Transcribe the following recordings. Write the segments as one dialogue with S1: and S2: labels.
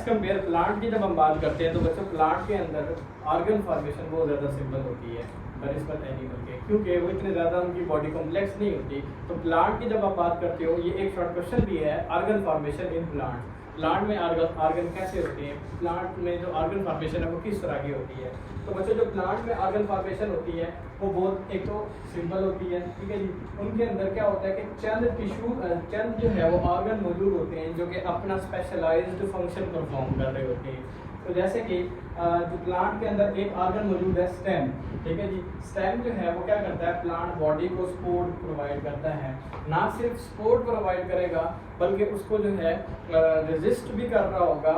S1: Compare plant की जब हम बात करते हैं तो बच्चों प्लांट के अंदर ऑर्गन फॉर्मेशन बहुत ज़्यादा सिंपल होती है बनिस्बत एनिमल के, क्योंकि वो इतने ज़्यादा उनकी बॉडी कॉम्प्लेक्स नहीं होती। तो प्लांट की जब आप बात करते हो, ये एक शॉर्ट क्वेश्चन भी है, organ formation in plant. Plant में ऑर्गन कैसे होते हैं, प्लांट में जो ऑर्गन फॉर्मेशन है वो किस तरह की होती है। तो बच्चों जो प्लांट में ऑर्गन फॉर्मेशन होती है वो बहुत एक तो सिंपल होती है, ठीक है जी। उनके अंदर क्या होता है कि चंद जो है वो ऑर्गन मौजूद होते हैं जो कि अपना स्पेशलाइज्ड फंक्शन परफॉर्म कर रहे होते हैं। तो जैसे कि जो प्लांट के अंदर एक ऑर्गन मौजूद है स्टेम, ठीक है जी। स्टेम जो है वो क्या करता है, प्लांट बॉडी को सपोर्ट प्रोवाइड करता है। ना सिर्फ सपोर्ट प्रोवाइड करेगा बल्कि उसको जो है रेजिस्ट भी कर रहा होगा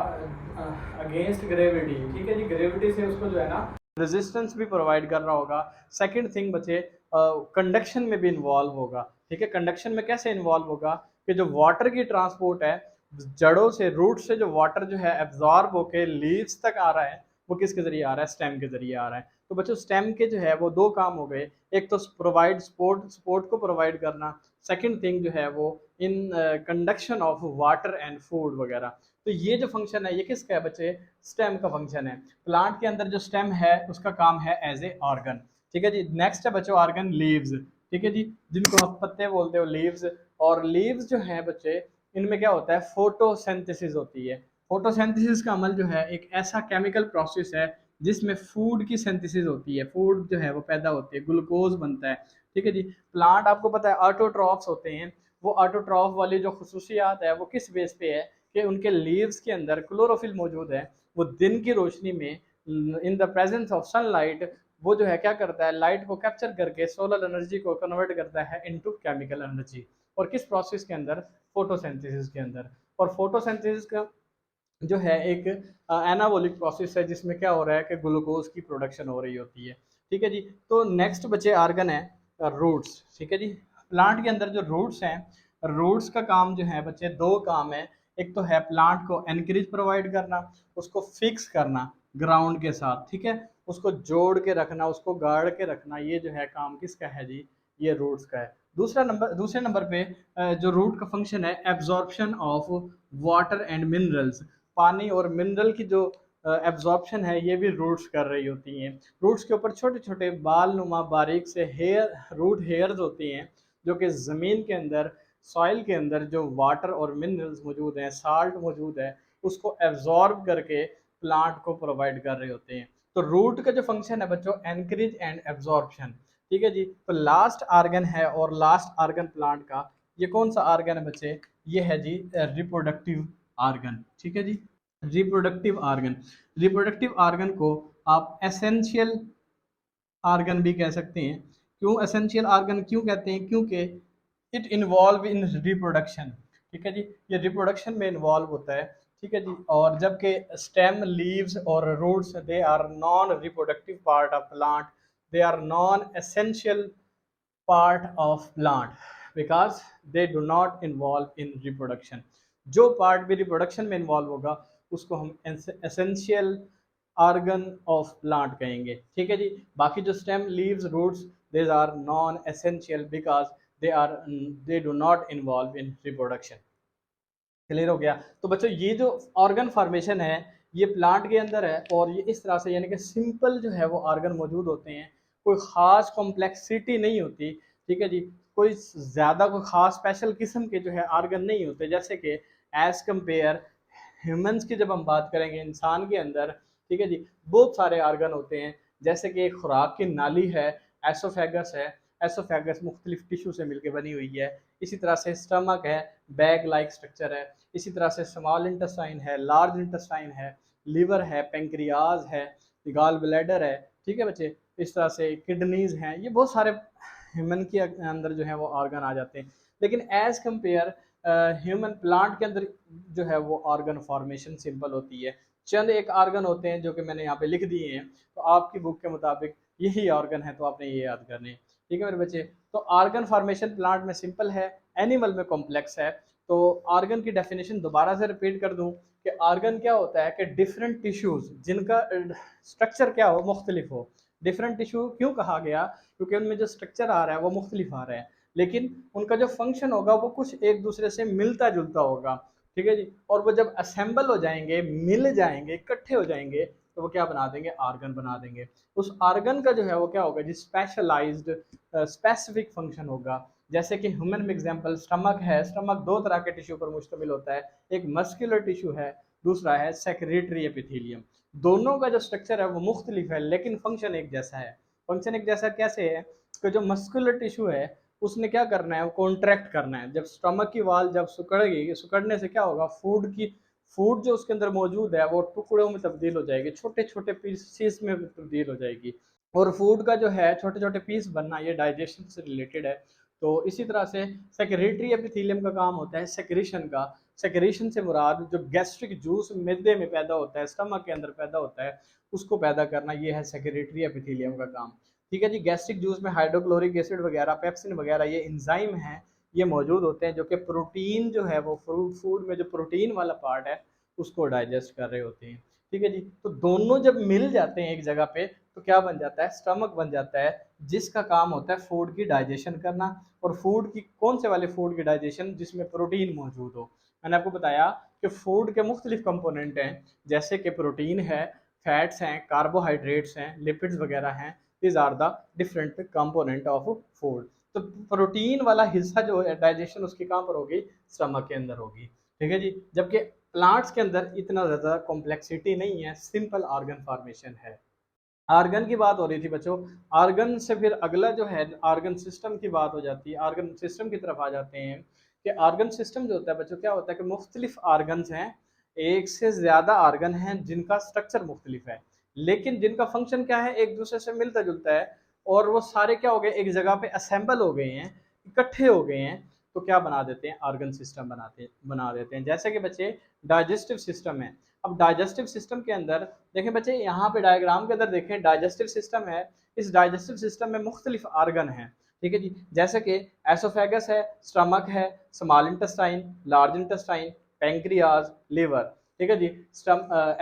S1: अगेंस्ट ग्रेविटी, ठीक है जी। ग्रेविटी से उसको जो है ना रेजिस्टेंस भी प्रोवाइड कर रहा होगा। सेकंड थिंग बचे, कंडक्शन में भी इन्वॉल्व होगा, ठीक है। कंडक्शन में कैसे इन्वॉल्व होगा कि जो वाटर की ट्रांसपोर्ट है, जड़ों से, रूट से जो वाटर जो है एब्जॉर्ब होके लीव्स तक आ रहा है, वो किसके जरिए आ रहा है, स्टेम के जरिए आ रहा है। तो बच्चों स्टेम के जो है वो दो काम हो गए, एक तो प्रोवाइड सपोर्ट को प्रोवाइड करना, सेकंड थिंग जो है वो in conduction of water and food वगैरह। तो ये जो फंक्शन है ये किसका है बच्चे, स्टेम का फंक्शन है। प्लांट के अंदर जो स्टेम है उसका काम है एज ए ऑर्गन, ठीक है जी। नेक्स्ट है बच्चों ऑर्गन लीव्स, ठीक है जी, जिनको आप पत्ते बोलते हो, लीव्स। और लीव्स जो है बच्चे, इनमें क्या होता है, फोटोसिंथेसिस होती है। फोटोसिंथेसिस का अमल जो है एक ऐसा केमिकल प्रोसेस है जिसमें फूड की सिंथेसिस होती है, फूड जो है वो पैदा होती है, ग्लूकोज बनता है, ठीक है जी। प्लांट आपको पता है ऑटोट्रॉफ्स होते हैं। वो ऑटोट्रॉफ वाली जो खसूसियात है वो किस बेस पे है कि उनके लीव्स के अंदर क्लोरोफिल मौजूद है। वो दिन की रोशनी में in the presence of sunlight वो जो है क्या करता है, लाइट को कैप्चर करके सोलर एनर्जी को कन्वर्ट करता है इनटू केमिकल एनर्जी। और किस प्रोसेस के अंदर, फोटोसिंथेसिस के अंदर। और फोटोसिंथेसिस का जो है एक एनाबॉलिक प्रोसेस है जिसमें क्या हो रहा है कि ग्लूकोज की प्रोडक्शन हो रही होती है, ठीक है जी। तो नेक्स्ट बचे आर्गन है रूट्स, ठीक है जी। प्लांट के अंदर जो रूट्स हैं, रूट्स का काम जो है बच्चे दो काम है। एक तो है प्लांट को एनकरेज प्रोवाइड करना, उसको फिक्स करना ग्राउंड के साथ, ठीक है, उसको जोड़ के रखना, उसको गाड़ के रखना, ये जो है काम किसका है जी, ये रूट्स का है। दूसरे नंबर पे जो रूट का फंक्शन है, absorption of water and minerals, पानी और मिनरल की जो एब्जॉर्प्शन है ये भी रूट्स कर रही होती हैं। रूट्स के ऊपर छोटे छोटे बाल नुमा बारीक से रूट हेयर्स होती हैं जो कि ज़मीन के अंदर, सॉइल के अंदर जो वाटर और मिनरल्स मौजूद हैं, साल्ट मौजूद है, उसको एब्जॉर्ब करके प्लांट को प्रोवाइड कर रहे होते हैं। तो रूट का जो फंक्शन है बच्चों, एनकरेज एंड एब्जॉर्प्शन, ठीक है जी। तो लास्ट आर्गन है, और लास्ट आर्गन प्लांट का ये कौन सा आर्गन है बच्चे, ये है जी रिप्रोडक्टिव आर्गन, ठीक है जी। रिप्रोडक्टिव आर्गन, रिप्रोडक्टिव आर्गन को आप एसेंशियल आर्गन भी कह सकते हैं। क्यों एसेंशियल आर्गन क्यों कहते हैं, क्योंकि इट इन्वॉल्व इन रिप्रोडक्शन, ठीक है जी, ये रिप्रोडक्शन में इन्वॉल्व होता है, ठीक है जी। और जबकि स्टेम, लीव्स और roots they are non reproductive part of plant, they are non essential part of plant because they do not involve in reproduction. जो पार्ट भी रिप्रोडक्शन में इन्वॉल्व होगा उसको हम एसेंशियल आर्गन ऑफ प्लांट कहेंगे, ठीक है जी। बाकी जो stem, leaves, roots, they are non essential because they do not involve in reproduction. Clear हो गया। तो बच्चों ये जो ऑर्गन फॉर्मेशन है ये प्लांट के अंदर है, और ये इस तरह से यानी कि सिंपल जो है वो ऑर्गन मौजूद होते हैं, कोई ख़ास कॉम्प्लेक्सिटी नहीं होती, ठीक है जी। कोई ज़्यादा कोई ख़ास स्पेशल किस्म के जो है ऑर्गन नहीं होते, जैसे कि एज़ कम्पेयर ह्यूमंस की जब हम बात करेंगे इंसान के अंदर, ठीक है जी, बहुत सारे ऑर्गन होते हैं। जैसे कि एक खुराक की नाली है, एसोफेगस है, एसोफेगस मुख्तलिफ टिश्यू से मिलकर बनी हुई है। इसी तरह से स्टमक है, बैग लाइक स्ट्रक्चर है। इसी तरह से स्मॉल इंटेस्टाइन है, लार्ज इंटेस्टाइन है, लिवर है, पेंक्रियाज है, गॉल ब्लैडर है, ठीक है बच्चे। इस तरह से किडनीज हैं, ये बहुत सारे ह्यूमन के अंदर जो है वो ऑर्गन आ जाते हैं। लेकिन एज कंपेयर ह्यूमन, प्लांट के अंदर जो है वो ऑर्गन फॉर्मेशन सिंपल होती है। चंद एक ऑर्गन होते हैं जो कि मैंने यहाँ पे लिख दिए हैं, तो आपकी बुक के मुताबिक यही ऑर्गन है, तो आपने ये याद करने हैं, ठीक है मेरे बच्चे। तो ऑर्गन फॉर्मेशन प्लांट में सिंपल है, एनिमल में कॉम्प्लेक्स है। तो ऑर्गन की डेफिनेशन दोबारा से रिपीट कर दूं कि ऑर्गन क्या होता है कि डिफरेंट टिश्यूज जिनका स्ट्रक्चर क्या हो, मुख्तलिफ हो। डिफरेंट टिश्यू क्यों कहा गया, क्योंकि उनमें जो स्ट्रक्चर आ रहा है वो मुख्तलिफ आ रहा है, लेकिन उनका जो फंक्शन होगा वो कुछ एक दूसरे से मिलता जुलता होगा, ठीक है जी। और वो जब असेंबल हो जाएंगे, मिल जाएंगे, इकट्ठे हो जाएंगे, तो वो क्या बना देंगे, आर्गन बना देंगे। उस आर्गन का जो है वो क्या होगा जी, स्पेशलाइज्ड स्पेसिफिक फंक्शन होगा। जैसे कि ह्यूमन में एग्जांपल स्टमक है, स्टमक दो तरह के टिश्यू पर मुश्तमिल होता है, एक मस्कुलर टिश्यू है, दूसरा है सेक्रेटरी एपिथेलियम। दोनों का जो स्ट्रक्चर है वो मुख्तलिफ है, लेकिन फंक्शन एक जैसा है। फंक्शन एक जैसा कैसे है कि जो मस्कुलर टिश्यू है उसने क्या करना है, कॉन्ट्रैक्ट करना है। जब स्टमक की वाल जब सिकुड़ेगी, सिकुड़ने से क्या होगा, फूड जो उसके अंदर मौजूद है वो टुकड़ों में तब्दील हो जाएगी, छोटे छोटे पीसेस में तब्दील हो जाएगी। और फूड का जो है छोटे छोटे पीस बनना, ये डाइजेशन से रिलेटेड है। तो इसी तरह से सेक्रेटरी एपिथेलियम का काम होता है सेक्रेशन का। सेक्रेशन से मुराद जो गैस्ट्रिक जूस मैदे में पैदा होता है, स्टमक के अंदर पैदा होता है, उसको पैदा करना, ये है सेक्रेटरी एपिथेलियम का काम। ठीक है जी। गैस्ट्रिक जूस में हाइड्रोक्लोरिक एसिड वगैरह, पेप्सिन वगैरह, ये एंजाइम हैं, ये मौजूद होते हैं जो कि प्रोटीन जो है वो फूड में जो प्रोटीन वाला पार्ट है उसको डाइजेस्ट कर रहे होते हैं। ठीक है जी। तो दोनों जब मिल जाते हैं एक जगह पे तो क्या बन जाता है, स्टमक बन जाता है, जिसका काम होता है फूड की डाइजेशन करना। और फूड की कौन से वाले फूड की डाइजेशन, जिसमें प्रोटीन मौजूद हो। मैंने आपको बताया कि फूड के मुख्तलिफ कंपोनेंट हैं, जैसे कि प्रोटीन है, फैट्स हैं, कार्बोहाइड्रेट्स हैं, लिपिड्स वगैरह हैं। these are the different component of food। तो प्रोटीन वाला हिस्सा जो है डाइजेशन उसकी कहाँ पर होगी, स्टमक के अंदर होगी। ठीक है जी। जबकि प्लांट्स के अंदर इतना ज़्यादा कॉम्प्लेक्सिटी नहीं है, सिंपल ऑर्गन फॉर्मेशन है। आर्गन की बात हो रही थी बच्चों। आर्गन से फिर अगला जो है आर्गन सिस्टम की बात हो जाती है। आर्गन सिस्टम की तरफ आ जाते हैं कि आर्गन सिस्टम जो होता है बच्चों, क्या होता है कि मुख्तलिफ आर्गन्स हैं, एक से ज़्यादा आर्गन हैं जिनका स्ट्रक्चर मुख्तलिफ है, लेकिन जिनका फंक्शन क्या है, एक दूसरे से मिलता जुलता है। और वो सारे क्या हो गए, एक जगह पे असेंबल हो गए हैं, इकट्ठे हो गए हैं, तो क्या बना देते हैं, आर्गन सिस्टम बना देते हैं। जैसे कि बच्चे डाइजेस्टिव सिस्टम है। अब डाइजेस्टिव सिस्टम के अंदर देखें बच्चे, यहाँ पे डायग्राम के अंदर देखें, डाइजेस्टिव सिस्टम है। इस डाइजेस्टिव सिस्टम में मुख्तलिफ आर्गन हैं। ठीक है जी। जैसे कि एसोफेगस है, स्टमक है, small intestine, large intestine, pancreas, liver. ठीक है जी।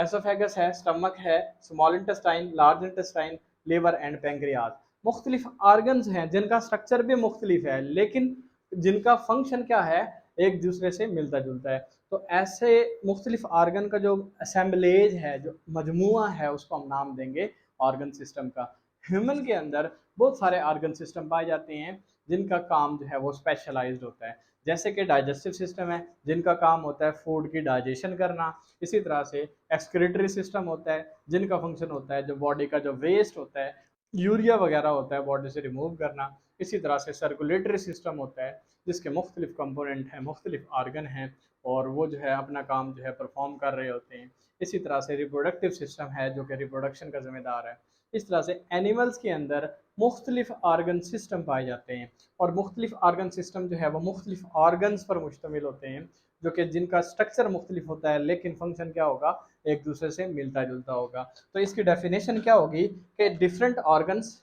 S1: एसोफेगस है, स्टमक है, small intestine, large intestine, liver and pancreas. मुख्तलिफ आर्गन्स हैं जिनका स्ट्रक्चर भी मुख्तलिफ है, लेकिन जिनका फंक्शन क्या है, एक दूसरे से मिलता जुलता है। तो ऐसे मुख्तलिफ आर्गन का जो असेंबलेज है, जो मजमुआ है, उसको हम नाम देंगे ऑर्गन सिस्टम का। ह्यूमन के अंदर बहुत सारे ऑर्गन सिस्टम पाए जाते हैं जिनका काम जो है वो स्पेशलाइज्ड होता है। जैसे कि डाइजेस्टिव सिस्टम है, जिनका काम होता है फूड की डाइजेशन करना। इसी तरह से एक्सक्रीटरी सिस्टम होता है, जिनका फंक्शन होता है जो बॉडी का जो वेस्ट होता है, यूरिया वगैरह होता है, बॉडी से रिमूव करना। इसी तरह से सर्कुलेटरी सिस्टम होता है, जिसके मुख्तलिफ कंपोनेंट हैं, मुख्तलिफ आर्गन हैं, और वो जो है अपना काम जो है परफॉर्म कर रहे होते हैं। इसी तरह से रिप्रोडक्टिव सिस्टम है जो कि रिप्रोडक्शन का जिम्मेदार है। इस तरह से एनिमल्स के अंदर मुख्तलिफ आर्गन सिस्टम पाए जाते हैं, और मुख्तलिफ आर्गन सिस्टम जो है वो मुख्तलिफ आर्गन्स पर मुश्तमिल होते हैं, जो कि जिनका स्ट्रक्चर मुख्तलिफ होता है, लेकिन फंक्शन क्या होगा, एक दूसरे से मिलता जुलता होगा। तो इसकी डेफिनेशन क्या होगी कि डिफरेंट ऑर्गन्स,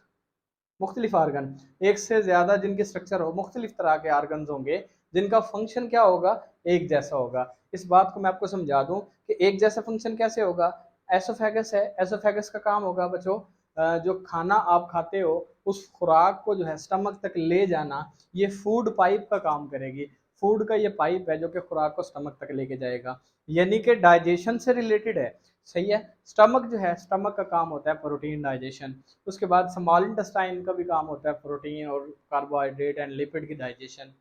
S1: मुख्तलिफ आर्गन, एक से ज़्यादा जिनके स्ट्रक्चर हो, मुख्तलिफ तरह के आर्गन्स होंगे, जिनका फंक्शन क्या होगा, एक जैसा होगा। इस बात को मैं आपको समझा दूं कि एक जैसा फंक्शन कैसे होगा। एसोफेगस है, एसोफेगस का काम होगा बच्चों, जो खाना आप खाते हो उस खुराक को जो है स्टमक तक ले जाना, ये फूड पाइप का काम करेगी। फूड का ये पाइप है जो कि खुराक को स्टमक तक लेके जाएगा, यानी कि डाइजेशन से रिलेटेड है। सही है। स्टमक जो है, स्टमक का काम होता है प्रोटीन डाइजेशन। उसके बाद स्मॉल इंटेस्टाइन का भी काम होता है प्रोटीन और कार्बोहाइड्रेट एंड लिपिड की डाइजेशन।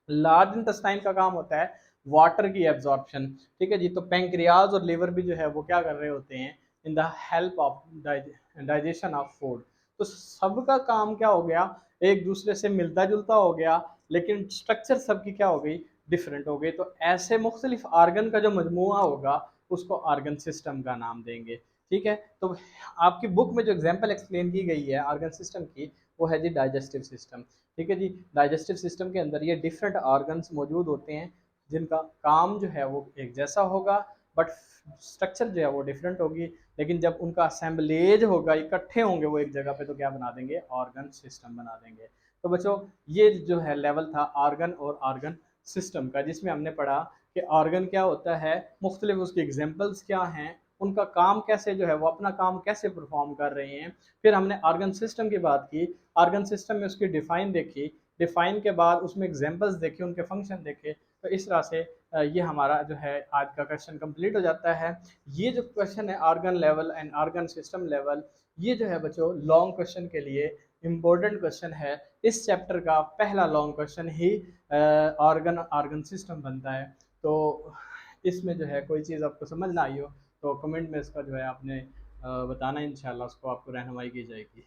S1: लार्ज इंटेस्टाइन का काम होता है वाटर की एब्जॉर्प्शन। ठीक है जी। तो पेंक्रियाज और लिवर भी जो है वो क्या कर रहे होते हैं, in the help of digestion of food. तो सबका काम क्या हो गया, एक दूसरे से मिलता जुलता हो गया, लेकिन स्ट्रक्चर सबकी क्या हो गई, डिफरेंट हो गई। तो ऐसे मुख्तलिफ आर्गन का जो मजमुआ होगा उसको आर्गन सिस्टम का नाम देंगे। ठीक है। तो आपकी बुक में जो एग्जाम्पल एक्सप्लेन की गई है आर्गन सिस्टम की, वो है जी डाइजेस्टिव सिस्टम। ठीक है जी। डाइजेस्टिव सिस्टम के अंदर ये डिफरेंट ऑर्गन्स मौजूद होते हैं, जिनका काम जो है वो एक जैसा होगा, बट स्ट्रक्चर जो है वो डिफरेंट होगी। लेकिन जब उनका असेंबलेज होगा, इकट्ठे होंगे वो एक जगह पे, तो क्या बना देंगे, ऑर्गन सिस्टम बना देंगे। तो बच्चों, ये जो है लेवल था आर्गन और ऑर्गन सिस्टम का, जिसमें हमने पढ़ा कि ऑर्गन क्या होता है, मुख्तलिफ उसके एग्जाम्पल्स क्या हैं, उनका काम कैसे जो है वो अपना काम कैसे परफॉर्म कर रहे हैं। फिर हमने ऑर्गन सिस्टम की बात की, ऑर्गन सिस्टम में उसकी डिफाइन देखी, डिफाइन के बाद उसमें एग्जांपल्स देखे, उनके फंक्शन देखे। तो इस तरह से ये हमारा जो है आज का क्वेश्चन कंप्लीट हो जाता है। ये जो क्वेश्चन है organ level and organ system level, ये जो है बच्चों लॉन्ग क्वेश्चन के लिए इम्पोर्टेंट क्वेश्चन है। इस चैप्टर का पहला लॉन्ग क्वेश्चन ही ऑर्गन सिस्टम बनता है। तो इसमें जो है कोई चीज़ आपको समझ ना आई हो तो कमेंट में इसका जो है आपने बताना, इंशाल्लाह उसको आपको रहनुमाई की जाएगी।